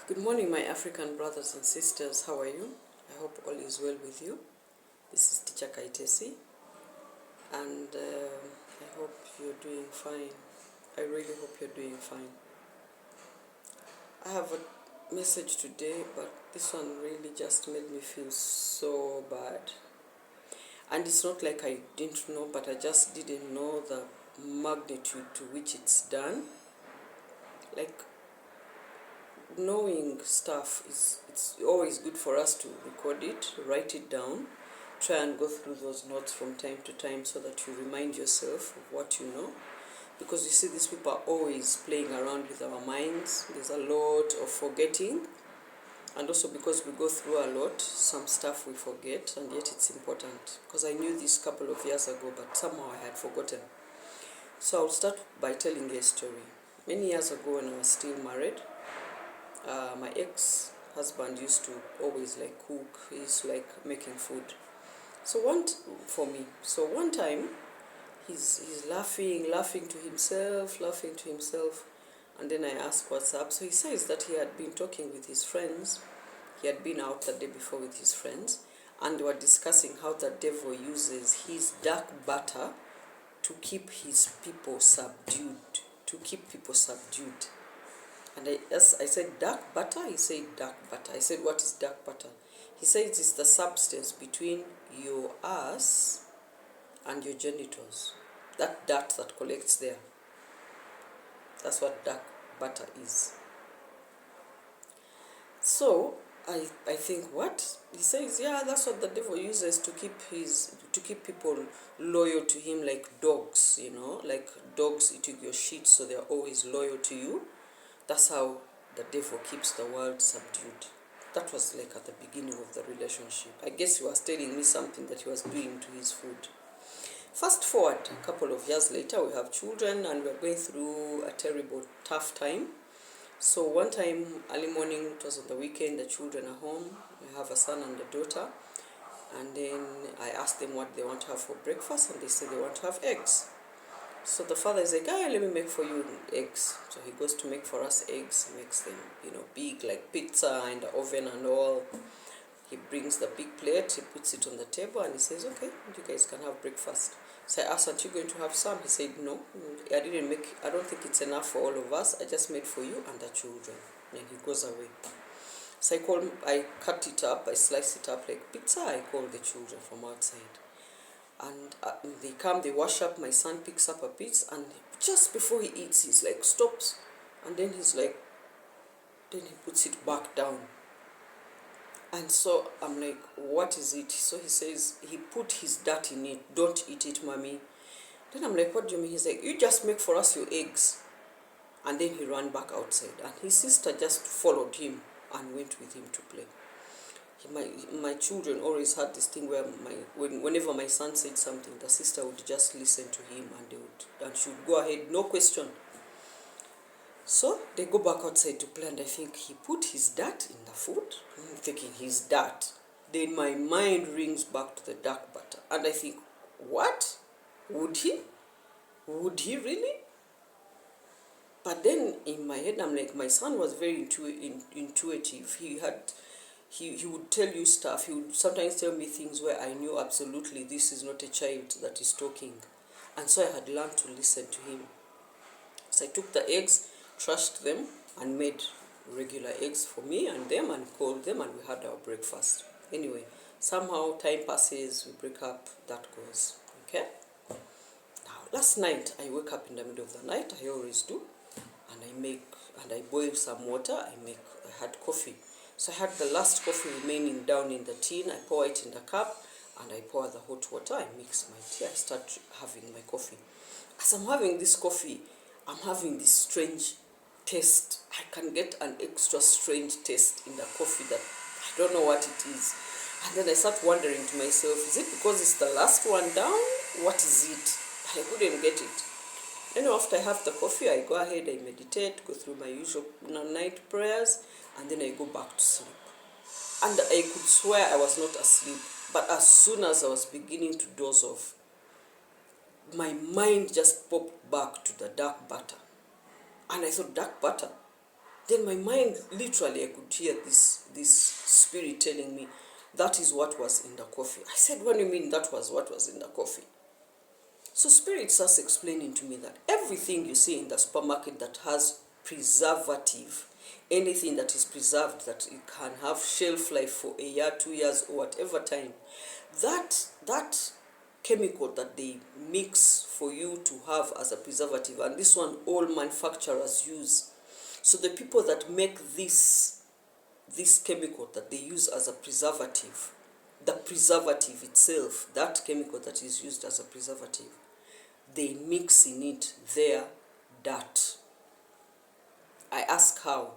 Good morning, my African brothers and sisters. How are you? I hope all is well with you. This is Teacher Kaitesi, and I hope you're doing fine. I really hope you're doing fine. I have a message today, but this one really just made me feel so bad. And it's not like I didn't know, but I just didn't know the magnitude to which it's done. Like, knowing stuff it's always good for us to record it, write it down, try and go through those notes from time to time so that you remind yourself of what you know. Because you see, these people are always playing around with our minds. There's a lot of forgetting, and also because we go through a lot, some stuff we forget, and yet it's important. Because I knew this a couple of years ago, but somehow I had forgotten. So I'll start by telling you a story. Many years ago, when I was still married, my ex-husband used to always cook. He used to making food. So one time he's laughing to himself, and then I asked what's up. So he says that he had been talking with his friends. He had been out the day before with his friends, and they were discussing how the devil uses his dark butter to keep his people subdued. And I said, dark butter? He said, dark butter. I said, what is dark butter? He said, it's the substance between your ass and your genitals. That dirt that collects there. That's what dark butter is. So, I think, what? He says, yeah, that's what the devil uses to keep people loyal to him, like dogs, like dogs eating your shit, so they're always loyal to you. That's how the devil keeps the world subdued. That was at the beginning of the relationship. I guess he was telling me something that he was doing to his food. Fast forward a couple of years later, we have children and we're going through a terrible, tough time. So one time, early morning, it was on the weekend, the children are home. I have a son and a daughter. And then I asked them what they want to have for breakfast, and they said they want to have eggs. So the father is like, let me make for you eggs. So he goes to make for us eggs, makes them, big, like pizza in the oven and all. He brings the big plate, he puts it on the table, and he says, okay, you guys can have breakfast. So I asked, aren't you going to have some? He said, no, I don't think it's enough for all of us. I just made for you and the children. And he goes away. So I cut it up, I slice it up like pizza. I call the children from outside. And they come, they wash up, my son picks up a piece, and just before he eats, he's like, stops. And then then he puts it back down. And so I'm like, what is it? So he says, he put his dirt in it. Don't eat it, mommy. Then I'm like, what do you mean? He's like, you just make for us your eggs. And then he ran back outside. And his sister just followed him and went with him to play. My children always had this thing where whenever my son said something, the sister would just listen to him, and she would go ahead, no question. So they go back outside to play, and I think he put his dirt in the food. I'm thinking his dirt. Then my mind rings back to the dark butter, and I think, what? Would he? Would he really? But then in my head, I'm like, my son was very intuitive. He would tell you stuff. He would sometimes tell me things where I knew absolutely this is not a child that is talking. And so I had learned to listen to him. So I took the eggs, trashed them, and made regular eggs for me and them, and called them, and we had our breakfast. Anyway, somehow time passes, we break up, that goes. Okay? Now, last night, I wake up in the middle of the night, I always do, and I boil some water, I had coffee. So I had the last coffee remaining down in the tin. I pour it in the cup, and I pour the hot water. I mix my tea. I start having my coffee. As I'm having this coffee, I'm having this strange taste. I can get an extra strange taste in the coffee that I don't know what it is. And then I start wondering to myself, is it because it's the last one down? What is it? I couldn't get it. Then after I have the coffee, I go ahead, I meditate, go through my usual night prayers, and then I go back to sleep. And I could swear I was not asleep, but as soon as I was beginning to doze off, my mind just popped back to the dark butter. And I thought, dark butter? Then my mind, literally, I could hear this spirit telling me, that is what was in the coffee. I said, what do you mean that was what was in the coffee? So spirit starts explaining to me that everything you see in the supermarket that has preservative, anything that is preserved, that it can have shelf life for a year, 2 years, or whatever time, that chemical that they mix for you to have as a preservative, and this one all manufacturers use. So the people that make this chemical that they use as a preservative, the preservative itself, that chemical that is used as a preservative, they mix in it their dirt. I ask how.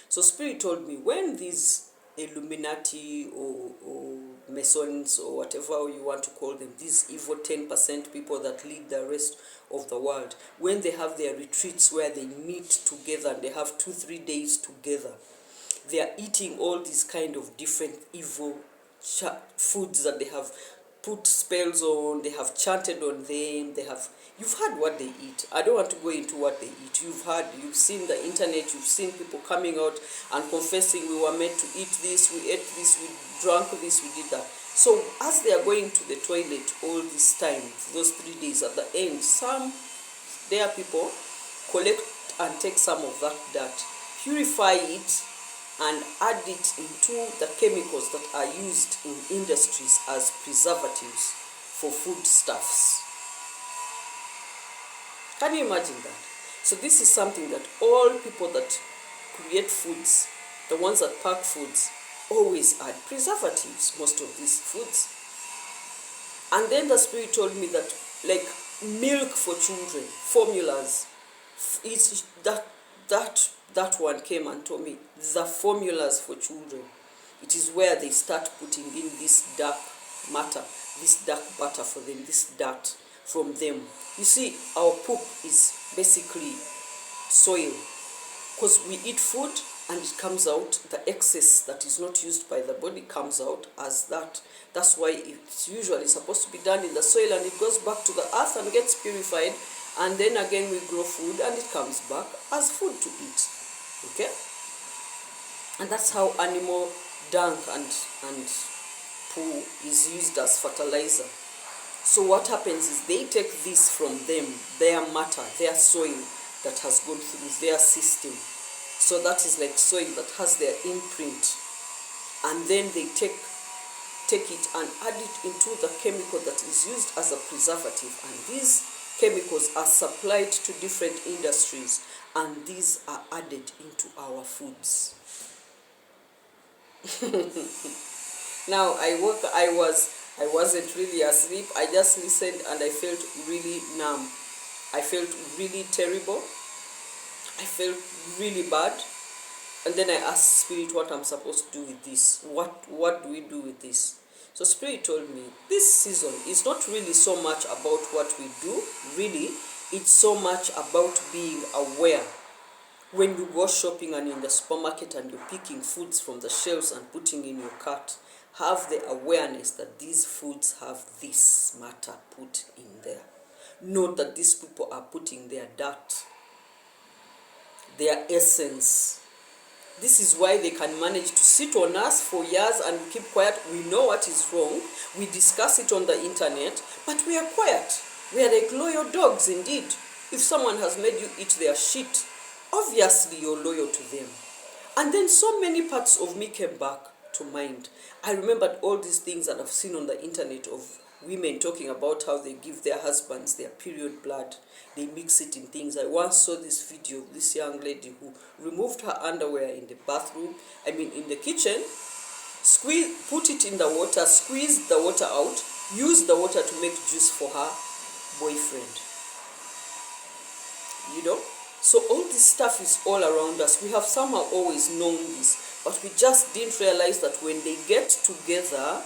So spirit told me, when these Illuminati or Masons or whatever you want to call them, these evil 10% people that lead the rest of the world, when they have their retreats where they meet together and they have 2-3 days together, they are eating all these kind of different evil foods that they have put spells on, they have chanted on them, you've heard what they eat. I don't want to go into what they eat. You've seen the internet, you've seen people coming out and confessing, we were meant to eat this, we ate this, we drank this, we did that. So as they are going to the toilet all this time, those 3 days, at the end, their people collect and take some of that dirt, purify it, and add it into the chemicals that are used in industries as preservatives for foodstuffs. Can you imagine that? So this is something that all people that create foods, the ones that pack foods, always add preservatives, most of these foods. And then the spirit told me that, like milk for children, formulas, it's that one came and told me the formulas for children, it is where they start putting in this dark matter, this dark butter for them, this dirt from them. You see, our poop is basically soil, because we eat food and it comes out, the excess that is not used by the body comes out as that. That's why it's usually supposed to be done in the soil, and it goes back to the earth and gets purified, and then again we grow food and it comes back as food to eat. Okay? And that's how animal dung and poo is used as fertilizer. So what happens is they take this from them, their matter, their soil that has gone through their system. So that is like soil that has their imprint. And then they take it and add it into the chemical that is used as a preservative. And these chemicals are supplied to different industries, and these are added into our foods. Now I wasn't really asleep. I just listened and I felt really numb. I felt really terrible. I felt really bad. And then I asked Spirit what I'm supposed to do with this. What do we do with this? So Spirit told me, this season is not really so much about what we do, really. It's so much about being aware. When you go shopping and in the supermarket and you're picking foods from the shelves and putting in your cart, have the awareness that these foods have this matter put in there. Note that these people are putting their dirt, their essence. This is why they can manage to sit on us for years and keep quiet. We know what is wrong. We discuss it on the internet, but we are quiet. We are like loyal dogs indeed. If someone has made you eat their shit, obviously you're loyal to them. And then so many parts of me came back to mind. I remembered all these things that I've seen on the internet of women talking about how they give their husbands their period blood. They mix it in things. I once saw this video of this young lady who removed her underwear in the bathroom, in the kitchen, put it in the water, squeezed the water out, used the water to make juice for her boyfriend. So all this stuff is all around us. We have somehow always known this, but we just didn't realize that when they get together,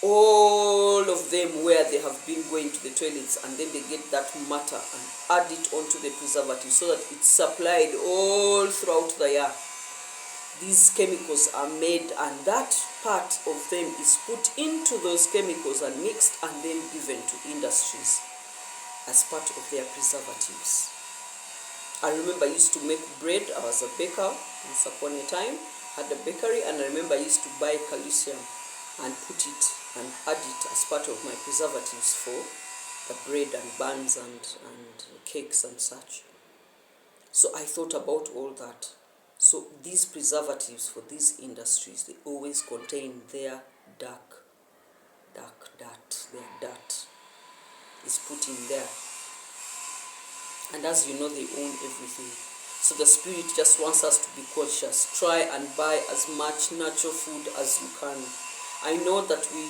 all of them where they have been going to the toilets, and then they get that matter and add it onto the preservative so that it's supplied all throughout the year. These chemicals are made, and that part of them is put into those chemicals and mixed and then given to industries as part of their preservatives. I remember I used to make bread. I was a baker once upon a time, had a bakery, and I remember I used to buy calcium and put it and add it as part of my preservatives for the bread and buns and cakes and such. So I thought about all that. So these preservatives for these industries, they always contain their dark dirt. Their dirt is put in there. And as you know, they own everything. So the Spirit just wants us to be cautious. Try and buy as much natural food as you can. I know that we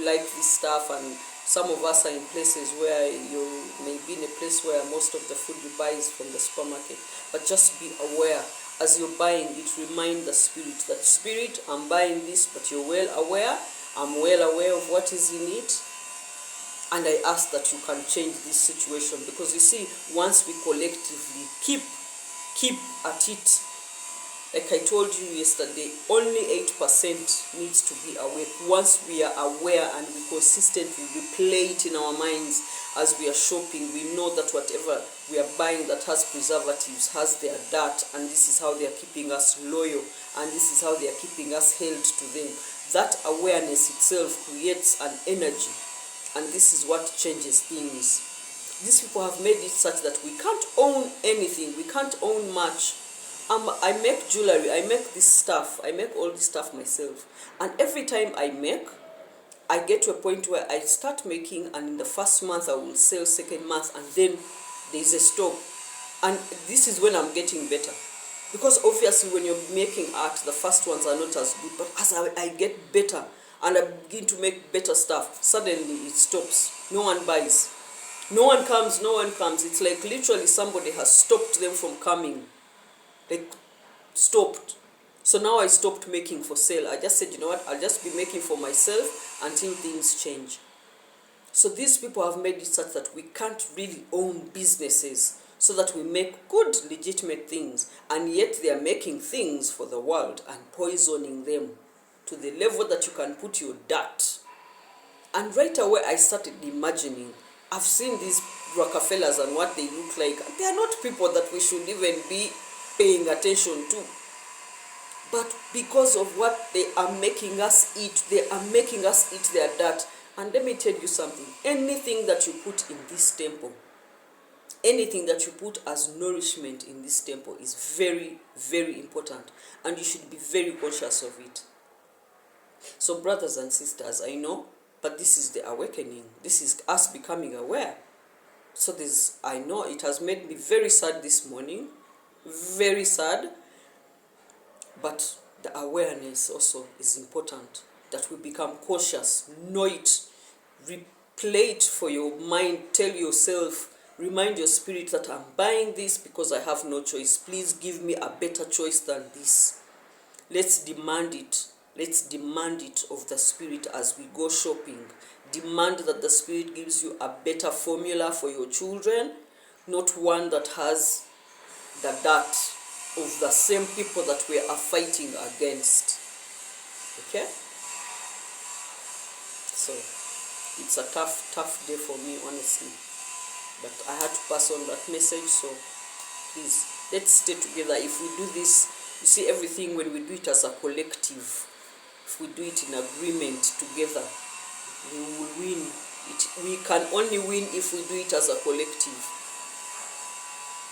like this stuff, and some of us are in places where you may be in a place where most of the food you buy is from the supermarket. But just be aware, as you're buying it, remind the Spirit that, Spirit, I'm buying this, but you're well aware. I'm well aware of what is in it. And I ask that you can change this situation, because you see, once we collectively keep at it, like I told you yesterday, only 8% needs to be awake. Once we are aware and we consistently replay it in our minds as we are shopping, we know that whatever we are buying that has preservatives has their dirt, and this is how they are keeping us loyal, and this is how they are keeping us held to them. That awareness itself creates an energy, and this is what changes things. These people have made it such that we can't own anything, we can't own much. I make jewelry, I make this stuff, I make all this stuff myself. And every time I make, I get to a point where I start making, and in the first month I will sell, second month, and then there's a stop. And this is when I'm getting better. Because obviously when you're making art, the first ones are not as good. But as I get better and I begin to make better stuff, suddenly it stops. No one buys. No one comes. It's like literally somebody has stopped them from coming. Like, stopped. So now I stopped making for sale. I just said, you know what, I'll just be making for myself until things change. So these people have made it such that we can't really own businesses, so that we make good, legitimate things, and yet they are making things for the world and poisoning them to the level that you can put your dirt. And right away I started imagining, I've seen these Rockefellers and what they look like. They are not people that we should even be paying attention to. But because of what they are making us eat, they are making us eat their dirt. And let me tell you something, anything that you put in this temple, anything that you put as nourishment in this temple is very, very important. And you should be very conscious of it. So brothers and sisters, I know, but this is the awakening. This is us becoming aware. So I know it has made me very sad this morning. Very sad. But the awareness also is important, that we become cautious, know it, replay it for your mind, tell yourself, remind your spirit that I'm buying this because I have no choice. Please give me a better choice than this. Let's demand it. Let's demand it of the Spirit as we go shopping. Demand that the Spirit gives you a better formula for your children, not one that has the dirt of the same people that we are fighting against. Okay? So, it's a tough day for me, honestly. But I had to pass on that message, so please, let's stay together. If we do this, you see, everything, when we do it as a collective, if we do it in agreement together, we will win. We can only win if we do it as a collective.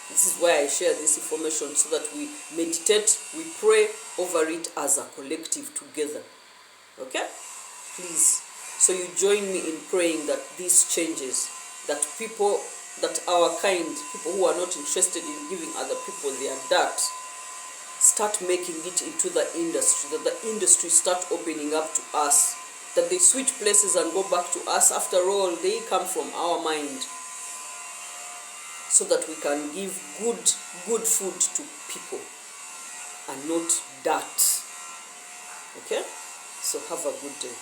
This is why I share this information, so that we meditate, we pray over it as a collective together. Okay? Please. So you join me in praying that this changes, that people, that our kind, people who are not interested in giving other people their dirt, start making it into the industry, that the industry start opening up to us, that they switch places and go back to us. After all, they come from our mind, so that we can give good food to people and not dirt. Okay? So have a good day.